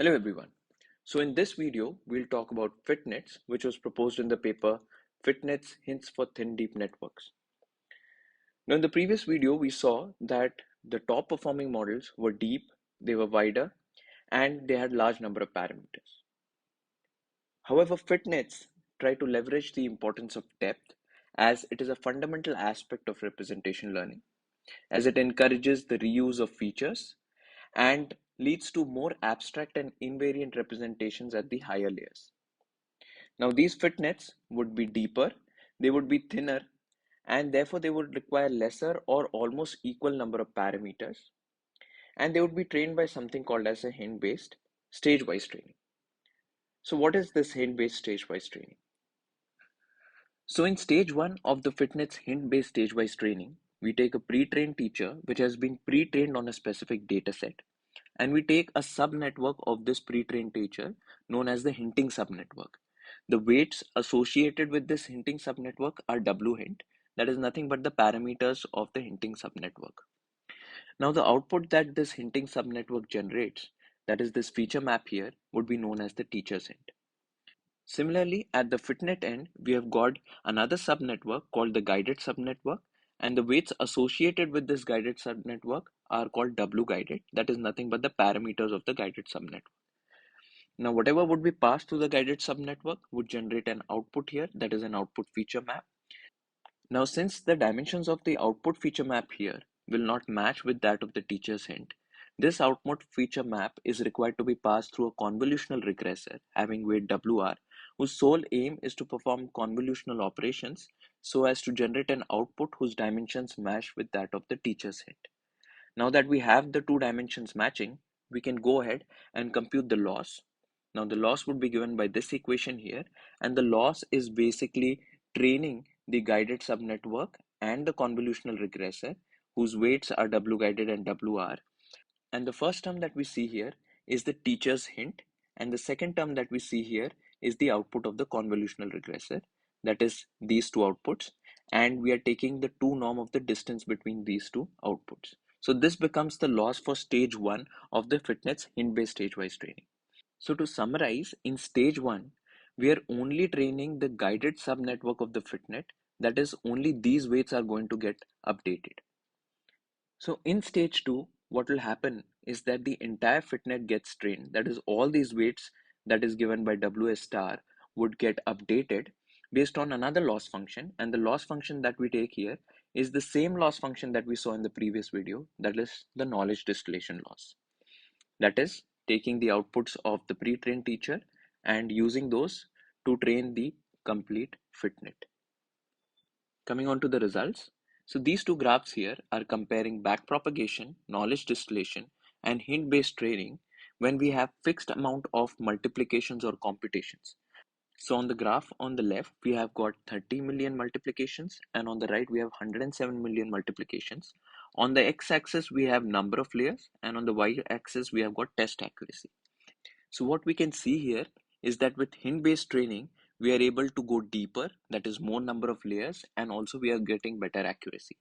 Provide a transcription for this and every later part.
Hello everyone. So in this video, we'll talk about Fitnets, which was proposed in the paper Fitnets Hints for Thin Deep Networks. Now in the previous video, we saw that the top performing models were deep, they were wider, and they had large number of parameters. However, Fitnets try to leverage the importance of depth as it is a fundamental aspect of representation learning, as it encourages the reuse of features and leads to more abstract and invariant representations at the higher layers. Now, these fitnets would be deeper, they would be thinner, and therefore they would require lesser or almost equal number of parameters, and they would be trained by something called as a hint-based stage-wise training. So, what is this hint-based stage-wise training? So, in stage one of the fitness hint-based stage-wise training, we take a pre-trained teacher which has been pre-trained on a specific data set, and we take a subnetwork of this pre-trained teacher known as the hinting subnetwork. The weights associated with this hinting subnetwork are W hint, that is nothing but the parameters of the hinting subnetwork. Now the output that this hinting subnetwork generates, that is this feature map here, would be known as the teacher's hint. Similarly, at the fitnet end, we have got another subnetwork called the guided subnetwork, and the weights associated with this guided subnetwork are called W guided, that is nothing but the parameters of the guided subnetwork. Now, whatever would be passed through the guided subnetwork would generate an output here, that is an output feature map. Now, since the dimensions of the output feature map here will not match with that of the teacher's hint, this output feature map is required to be passed through a convolutional regressor having weight WR, whose sole aim is to perform convolutional operations so as to generate an output whose dimensions match with that of the teacher's hint. Now that we have the two dimensions matching, we can go ahead and compute the loss. Now the loss would be given by this equation here, and the loss is basically training the guided subnetwork and the convolutional regressor whose weights are W guided and WR. And the first term that we see here is the teacher's hint, and the second term that we see here is the output of the convolutional regressor, that is these two outputs, and we are taking the 2 norm of the distance between these two outputs. So this becomes the loss for stage 1 of the fitness hint based stage wise training. So to summarize, in stage 1, we are only training the guided subnetwork of the fitnet, that is only these weights are going to get updated. So in stage 2, what will happen is that the entire fitnet gets trained. That is, all these weights that is given by WS star would get updated based on another loss function. And the loss function that we take here is the same loss function that we saw in the previous video. That is the knowledge distillation loss. That is taking the outputs of the pre-trained teacher and using those to train the complete fitnet. Coming on to the results. So these two graphs here are comparing backpropagation, knowledge distillation, and hint-based training when we have fixed amount of multiplications or computations. So on the graph on the left, we have got 30 million multiplications, and on the right, we have 107 million multiplications. On the x-axis, we have number of layers, and on the y-axis, we have got test accuracy. So what we can see here is that with hint-based training, we are able to go deeper, that is more number of layers, and also we are getting better accuracy.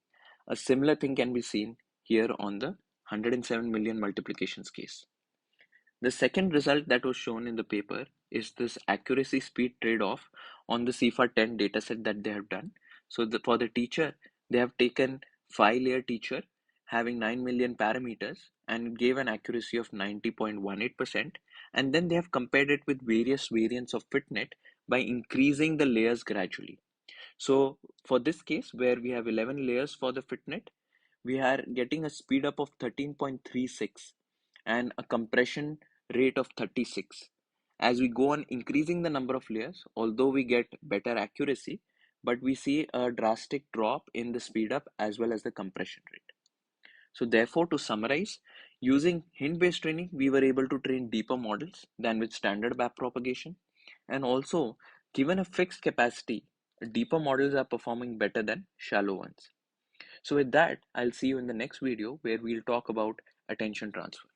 A similar thing can be seen here on the 107 million multiplications case. The second result that was shown in the paper is this accuracy speed trade-off on the CIFAR 10 dataset that they have done. So for the teacher, they have taken 5-layer teacher having 9 million parameters and gave an accuracy of 90.18%. And then they have compared it with various variants of Fitnet by increasing the layers gradually. So for this case, where we have 11 layers for the Fitnet, we are getting a speed up of 13.36 and a compression rate of 36. As we go on increasing the number of layers, although we get better accuracy, but we see a drastic drop in the speed up as well as the compression rate. So therefore, to summarize, using hint-based training, we were able to train deeper models than with standard backpropagation. And also, given a fixed capacity, deeper models are performing better than shallow ones. So with that, I'll see you in the next video where we'll talk about attention transfer.